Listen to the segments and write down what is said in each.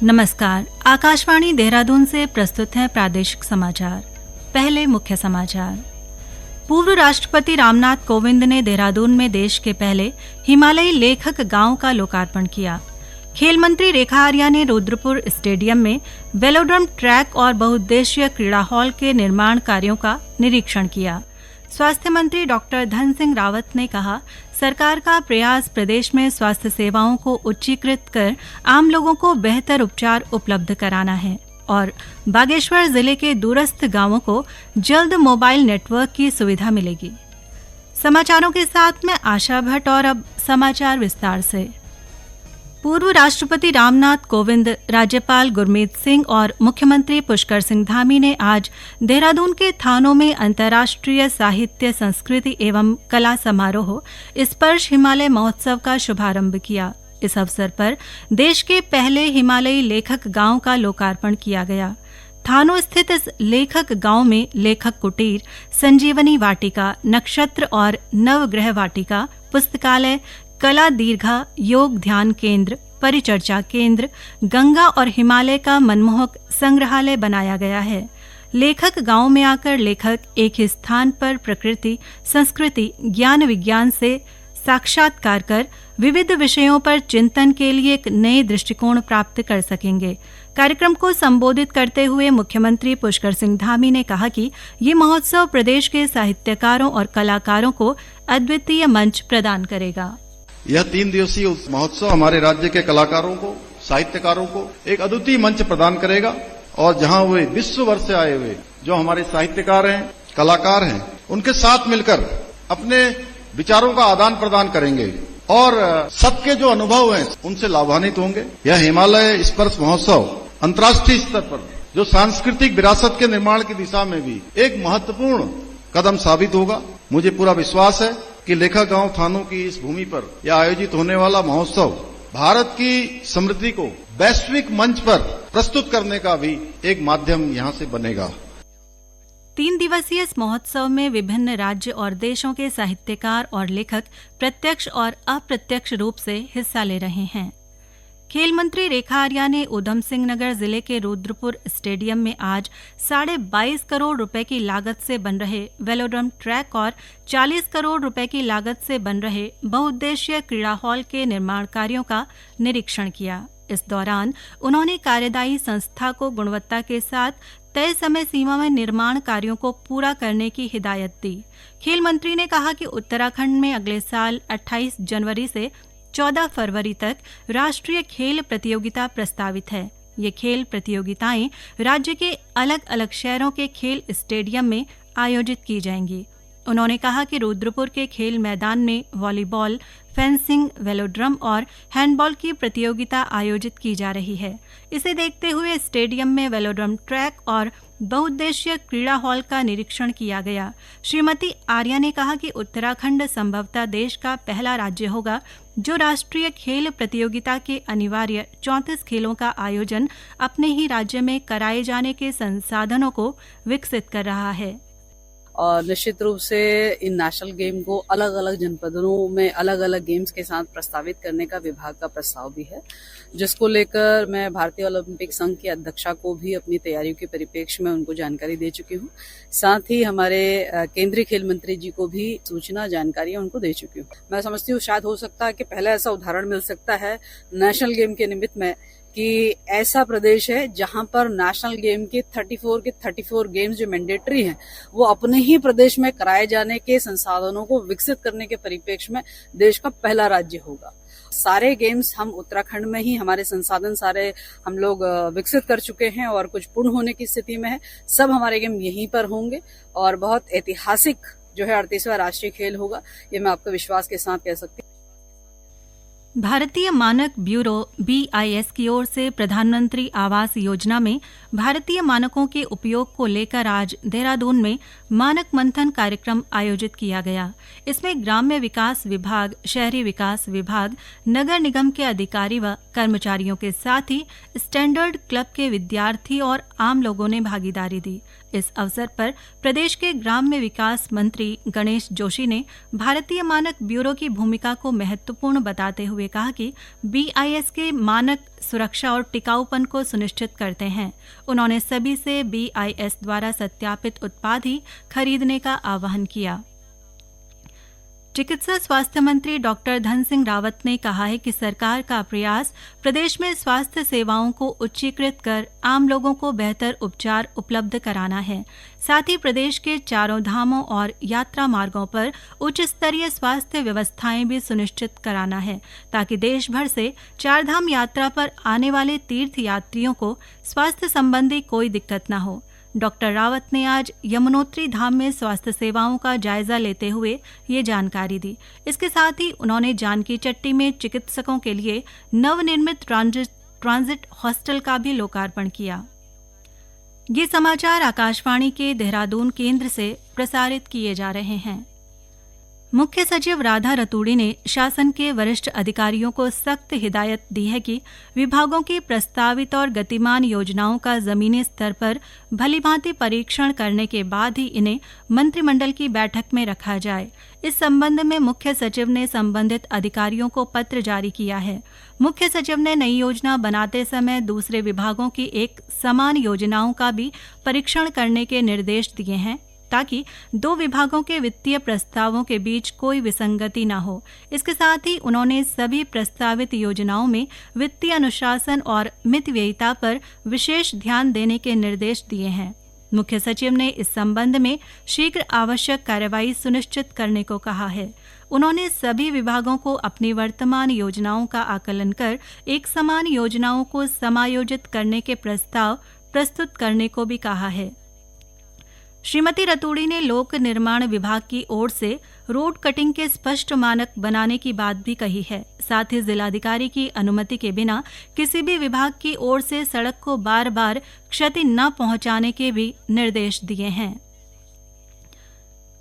नमस्कार, आकाशवाणी देहरादून से प्रस्तुत है प्रादेशिक समाचार। पहले मुख्य समाचार। पूर्व राष्ट्रपति रामनाथ कोविंद ने देहरादून में देश के पहले हिमालयी लेखक गांव का लोकार्पण किया। खेल मंत्री रेखा आर्या ने रुद्रपुर स्टेडियम में वेलोड्रम ट्रैक और बहुउद्देशीय क्रीड़ा हॉल के निर्माण कार्यों का निरीक्षण किया। स्वास्थ्य मंत्री डॉक्टर धन सिंह रावत ने कहा, सरकार का प्रयास प्रदेश में स्वास्थ्य सेवाओं को उच्चीकृत कर आम लोगों को बेहतर उपचार उपलब्ध कराना है और बागेश्वर जिले के दूरस्थ गांवों को जल्द मोबाइल नेटवर्क की सुविधा मिलेगी। समाचारों के साथ मैं आशा भट्ट और अब समाचार विस्तार से। पूर्व राष्ट्रपति रामनाथ कोविंद, राज्यपाल गुरमीत सिंह और मुख्यमंत्री पुष्कर सिंह धामी ने आज देहरादून के थानों में अंतर्राष्ट्रीय साहित्य, संस्कृति एवं कला समारोह स्पर्श हिमालय महोत्सव का शुभारंभ किया। इस अवसर पर देश के पहले हिमालयी लेखक गांव का लोकार्पण किया गया। थानों स्थित इस लेखक गांव में लेखक कुटीर, संजीवनी वाटिका, नक्षत्र और नवग्रह वाटिका, पुस्तकालय, कला दीर्घा, योग ध्यान केंद्र, परिचर्चा केंद्र, गंगा और हिमालय का मनमोहक संग्रहालय बनाया गया है। लेखक गांव में आकर लेखक एक ही स्थान पर प्रकृति, संस्कृति, ज्ञान विज्ञान से साक्षात्कार कर विविध विषयों पर चिंतन के लिए एक नए दृष्टिकोण प्राप्त कर सकेंगे। कार्यक्रम को संबोधित करते हुए मुख्यमंत्री पुष्कर सिंह धामी ने कहा कि ये महोत्सव प्रदेश के साहित्यकारों और कलाकारों को अद्वितीय मंच प्रदान करेगा। यह 3 दिवसीय महोत्सव हमारे राज्य के कलाकारों को, साहित्यकारों को एक अद्वितीय मंच प्रदान करेगा और जहां वे विश्व भर से आए हुए जो हमारे साहित्यकार हैं, कलाकार हैं, उनके साथ मिलकर अपने विचारों का आदान प्रदान करेंगे और सबके जो अनुभव हैं उनसे लाभान्वित होंगे। यह हिमालय स्पर्श महोत्सव अंतर्राष्ट्रीय स्तर पर जो सांस्कृतिक विरासत के निर्माण की दिशा में भी एक महत्वपूर्ण कदम साबित होगा। मुझे पूरा विश्वास है कि लेखक गांव थानों की इस भूमि पर यह आयोजित होने वाला महोत्सव भारत की समृद्धि को वैश्विक मंच पर प्रस्तुत करने का भी एक माध्यम यहां से बनेगा। 3 दिवसीय इस महोत्सव में विभिन्न राज्य और देशों के साहित्यकार और लेखक प्रत्यक्ष और अप्रत्यक्ष रूप से हिस्सा ले रहे हैं। खेल मंत्री रेखा आर्या ने ऊधम सिंह नगर जिले के रुद्रपुर स्टेडियम में आज 22.5 करोड़ रुपए की लागत से बन रहे वेलोड्रम ट्रैक और 40 करोड़ रुपए की लागत से बन रहे बहुउद्देशीय क्रीड़ा हॉल के निर्माण कार्यों का निरीक्षण किया। इस दौरान उन्होंने कार्यदायी संस्था को गुणवत्ता के साथ तय समय सीमा में निर्माण कार्यों को पूरा करने की हिदायत दी। खेल मंत्री ने कहा कि उत्तराखंड में अगले साल 28 जनवरी से 14 फरवरी तक राष्ट्रीय खेल प्रतियोगिता प्रस्तावित है। ये खेल प्रतियोगिताएं राज्य के अलग अलग शहरों के खेल स्टेडियम में आयोजित की जाएंगी। उन्होंने कहा कि रुद्रपुर के खेल मैदान में वॉलीबॉल, फेंसिंग, वेलोड्रम और हैंडबॉल की प्रतियोगिता आयोजित की जा रही है। इसे देखते हुए स्टेडियम में वेलोड्रम ट्रैक और बहुउद्देशीय क्रीड़ा हॉल का निरीक्षण किया गया। श्रीमती आर्या ने कहा कि उत्तराखंड संभवतः देश का पहला राज्य होगा जो राष्ट्रीय खेल प्रतियोगिता के अनिवार्य 34 खेलों का आयोजन अपने ही राज्य में कराए जाने के संसाधनों को विकसित कर रहा है। और निश्चित रूप से इन नेशनल गेम को अलग अलग जनपदों में अलग अलग गेम्स के साथ प्रस्तावित करने का विभाग का प्रस्ताव भी है, जिसको लेकर मैं भारतीय ओलंपिक संघ की अध्यक्षा को भी अपनी तैयारियों के परिप्रेक्ष्य में उनको जानकारी दे चुकी हूँ। साथ ही हमारे केंद्रीय खेल मंत्री जी को भी सूचना जानकारी उनको दे चुकी हूँ। मैं समझती हूँ शायद हो सकता है कि पहला ऐसा उदाहरण मिल सकता है नेशनल गेम के निमित्त में कि ऐसा प्रदेश है जहां पर नेशनल गेम के 34 गेम्स जो मैंडेटरी हैं वो अपने ही प्रदेश में कराए जाने के संसाधनों को विकसित करने के परिप्रेक्ष्य में देश का पहला राज्य होगा। सारे गेम्स हम उत्तराखंड में ही हमारे संसाधन सारे हम लोग विकसित कर चुके हैं और कुछ पूर्ण होने की स्थिति में है। सब हमारे गेम यहीं पर होंगे और बहुत ऐतिहासिक जो है 38वां राष्ट्रीय खेल होगा, ये मैं आपको विश्वास के साथ कह सकती हूँ। भारतीय मानक ब्यूरो BIS की ओर से प्रधानमंत्री आवास योजना में भारतीय मानकों के उपयोग को लेकर आज देहरादून में मानक मंथन कार्यक्रम आयोजित किया गया। इसमें ग्राम्य विकास विभाग, शहरी विकास विभाग, नगर निगम के अधिकारी व कर्मचारियों के साथ ही स्टैंडर्ड क्लब के विद्यार्थी और आम लोगों ने भागीदारी दी। इस अवसर पर प्रदेश के ग्राम्य विकास मंत्री गणेश जोशी ने भारतीय मानक ब्यूरो की भूमिका को महत्वपूर्ण बताते हुए कहा कि BIS के मानक सुरक्षा और टिकाऊपन को सुनिश्चित करते हैं। उन्होंने सभी से BIS द्वारा सत्यापित उत्पाद ही खरीदने का आह्वान किया। चिकित्सा स्वास्थ्य मंत्री डॉक्टर धन सिंह रावत ने कहा है कि सरकार का प्रयास प्रदेश में स्वास्थ्य सेवाओं को उच्चीकृत कर आम लोगों को बेहतर उपचार उपलब्ध कराना है। साथ ही प्रदेश के चारों धामों और यात्रा मार्गों पर उच्च स्तरीय स्वास्थ्य व्यवस्थाएं भी सुनिश्चित कराना है, ताकि देश भर से चार धाम यात्रा पर आने वाले तीर्थ यात्रियों को स्वास्थ्य संबंधी कोई दिक्कत न हो। डॉक्टर रावत ने आज यमुनोत्री धाम में स्वास्थ्य सेवाओं का जायजा लेते हुए ये जानकारी दी। इसके साथ ही उन्होंने जानकी चट्टी में चिकित्सकों के लिए नवनिर्मित ट्रांजिट हॉस्टल का भी लोकार्पण किया। ये समाचार आकाशवाणी के देहरादून केंद्र से प्रसारित किए जा रहे हैं। मुख्य सचिव राधा रतूड़ी ने शासन के वरिष्ठ अधिकारियों को सख्त हिदायत दी है कि विभागों की प्रस्तावित और गतिमान योजनाओं का जमीनी स्तर पर भलीभांति परीक्षण करने के बाद ही इन्हें मंत्रिमंडल की बैठक में रखा जाए। इस संबंध में मुख्य सचिव ने संबंधित अधिकारियों को पत्र जारी किया है। मुख्य सचिव ने नई योजना बनाते समय दूसरे विभागों की एक समान योजनाओं का भी परीक्षण करने के निर्देश दिए हैं, ताकि दो विभागों के वित्तीय प्रस्तावों के बीच कोई विसंगति न हो। इसके साथ ही उन्होंने सभी प्रस्तावित योजनाओं में वित्तीय अनुशासन और मितव्ययिता पर विशेष ध्यान देने के निर्देश दिए हैं। मुख्य सचिव ने इस संबंध में शीघ्र आवश्यक कार्रवाई सुनिश्चित करने को कहा है। उन्होंने सभी विभागों को अपनी वर्तमान योजनाओं का आकलन कर एक समान योजनाओं को समायोजित करने के प्रस्ताव प्रस्तुत करने को भी कहा है। श्रीमती रतूड़ी ने लोक निर्माण विभाग की ओर से रोड कटिंग के स्पष्ट मानक बनाने की बात भी कही है। साथ ही जिलाधिकारी की अनुमति के बिना किसी भी विभाग की ओर से सड़क को बार बार क्षति न पहुंचाने के भी निर्देश दिए हैं।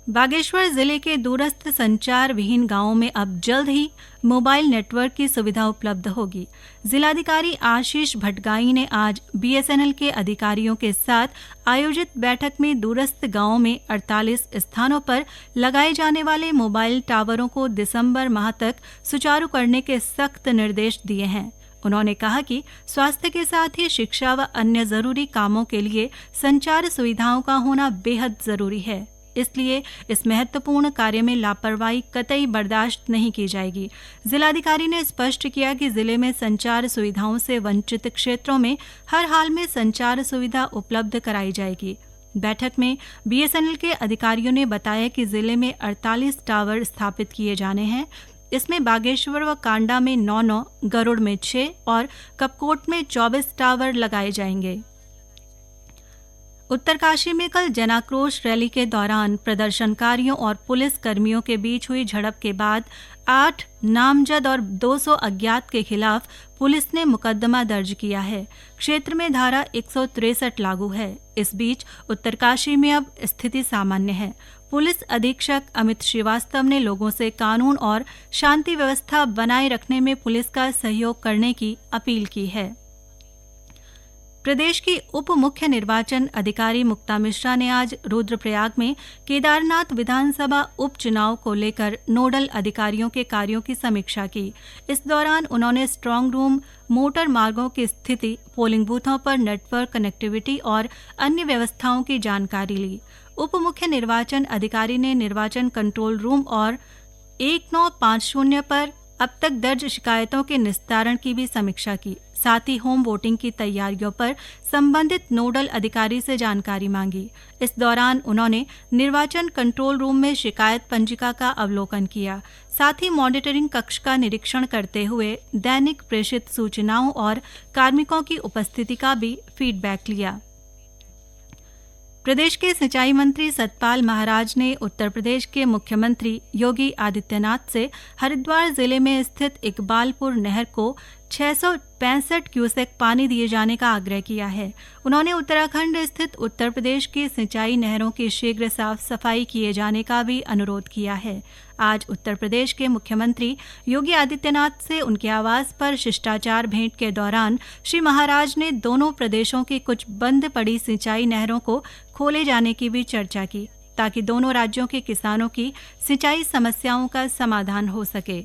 बागेश्वर जिले के दूरस्थ संचार विहीन गांवों में अब जल्द ही मोबाइल नेटवर्क की सुविधा उपलब्ध होगी। जिलाधिकारी आशीष भटगाई ने आज BSNL के अधिकारियों के साथ आयोजित बैठक में दूरस्थ गांवों में 48 स्थानों पर लगाए जाने वाले मोबाइल टावरों को दिसंबर माह तक सुचारू करने के सख्त निर्देश दिए हैं। उन्होंने कहा कि स्वास्थ्य के साथ ही शिक्षा व अन्य जरूरी कामों के लिए संचार सुविधाओं का होना बेहद जरूरी है। इसलिए इस महत्वपूर्ण कार्य में लापरवाही कतई बर्दाश्त नहीं की जाएगी। जिलाधिकारी ने स्पष्ट किया कि जिले में संचार सुविधाओं से वंचित क्षेत्रों में हर हाल में संचार सुविधा उपलब्ध कराई जाएगी। बैठक में BSNL के अधिकारियों ने बताया कि जिले में 48 टावर स्थापित किए जाने हैं। इसमें बागेश्वर व कांडा में 9, गरुड़ में 6 और कपकोट में 24 टावर लगाए जाएंगे। उत्तरकाशी में कल जनाक्रोश रैली के दौरान प्रदर्शनकारियों और पुलिस कर्मियों के बीच हुई झड़प के बाद 8 नामजद और 200 अज्ञात के खिलाफ पुलिस ने मुकदमा दर्ज किया है। क्षेत्र में धारा 163 लागू है। इस बीच उत्तरकाशी में अब स्थिति सामान्य है। पुलिस अधीक्षक अमित श्रीवास्तव ने लोगों से कानून और शांति व्यवस्था बनाए रखने में पुलिस का सहयोग करने की अपील की है। प्रदेश की उप मुख्य निर्वाचन अधिकारी मुक्ता मिश्रा ने आज रुद्रप्रयाग में केदारनाथ विधानसभा उपचुनाव को लेकर नोडल अधिकारियों के कार्यों की समीक्षा की। इस दौरान उन्होंने स्ट्रांग रूम, मोटर मार्गों की स्थिति, पोलिंग बूथों पर नेटवर्क कनेक्टिविटी और अन्य व्यवस्थाओं की जानकारी ली। उप मुख्य निर्वाचन अधिकारी ने निर्वाचन कंट्रोल रूम और 1950 पर अब तक दर्ज शिकायतों के निस्तारण की भी समीक्षा की। साथ ही होम वोटिंग की तैयारियों पर संबंधित नोडल अधिकारी से जानकारी मांगी। इस दौरान उन्होंने निर्वाचन कंट्रोल रूम में शिकायत पंजिका का अवलोकन किया। साथ ही मॉनिटरिंग कक्ष का निरीक्षण करते हुए दैनिक प्रेषित सूचनाओं और कार्मिकों की उपस्थिति का भी फीडबैक लिया। प्रदेश के सिंचाई मंत्री सतपाल महाराज ने उत्तर प्रदेश के मुख्यमंत्री योगी आदित्यनाथ से हरिद्वार जिले में स्थित इकबालपुर नहर को 600 65 क्यूसेक पानी दिए जाने का आग्रह किया है। उन्होंने उत्तराखंड स्थित उत्तर प्रदेश की सिंचाई नहरों की शीघ्र साफ सफाई किए जाने का भी अनुरोध किया है। आज उत्तर प्रदेश के मुख्यमंत्री योगी आदित्यनाथ से उनके आवास पर शिष्टाचार भेंट के दौरान श्री महाराज ने दोनों प्रदेशों की कुछ बंद पड़ी सिंचाई नहरों को खोले जाने की भी चर्चा की, ताकि दोनों राज्यों के किसानों की सिंचाई समस्याओं का समाधान हो सके।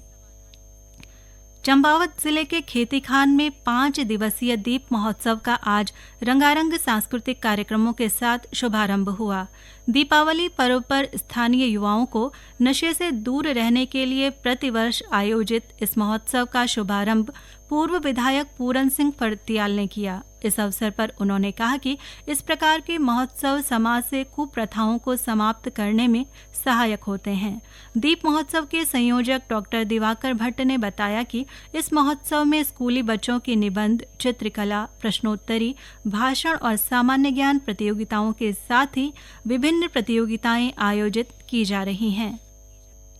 चंपावत जिले के खेतीखान में 5 दिवसीय दीप महोत्सव का आज रंगारंग सांस्कृतिक कार्यक्रमों के साथ शुभारंभ हुआ। दीपावली पर्व पर स्थानीय युवाओं को नशे से दूर रहने के लिए प्रतिवर्ष आयोजित इस महोत्सव का शुभारंभ पूर्व विधायक पूरन सिंह फर्त्याल ने किया। इस अवसर पर उन्होंने कहा कि इस प्रकार के महोत्सव समाज से कुप्रथाओं को समाप्त करने में सहायक होते हैं। दीप महोत्सव के संयोजक डॉक्टर दिवाकर भट्ट ने बताया कि इस महोत्सव में स्कूली बच्चों की निबंध, चित्रकला, प्रश्नोत्तरी, भाषण और सामान्य ज्ञान प्रतियोगिताओं के साथ ही विभिन्न प्रतियोगिताएं आयोजित की जा रही हैं।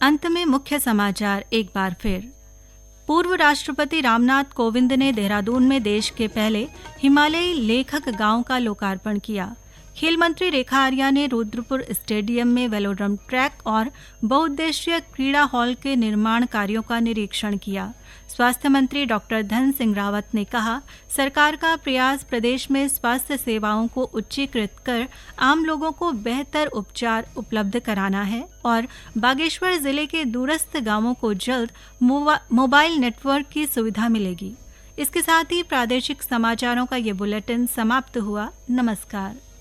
अंत में मुख्य समाचार एक बार फिर। पूर्व राष्ट्रपति रामनाथ कोविंद ने देहरादून में देश के पहले हिमालयी लेखक गांव का लोकार्पण किया। खेल मंत्री रेखा आर्या ने रुद्रपुर स्टेडियम में वेलोड्रम ट्रैक और बहुउद्देशीय क्रीड़ा हॉल के निर्माण कार्यों का निरीक्षण किया। स्वास्थ्य मंत्री डॉक्टर धन सिंह रावत ने कहा, सरकार का प्रयास प्रदेश में स्वास्थ्य सेवाओं को उच्चीकृत कर आम लोगों को बेहतर उपचार उपलब्ध कराना है और बागेश्वर जिले के दूरस्थ गांवों को जल्द मोबाइल नेटवर्क की सुविधा मिलेगी। इसके साथ ही प्रादेशिक समाचारों का ये बुलेटिन समाप्त हुआ। नमस्कार।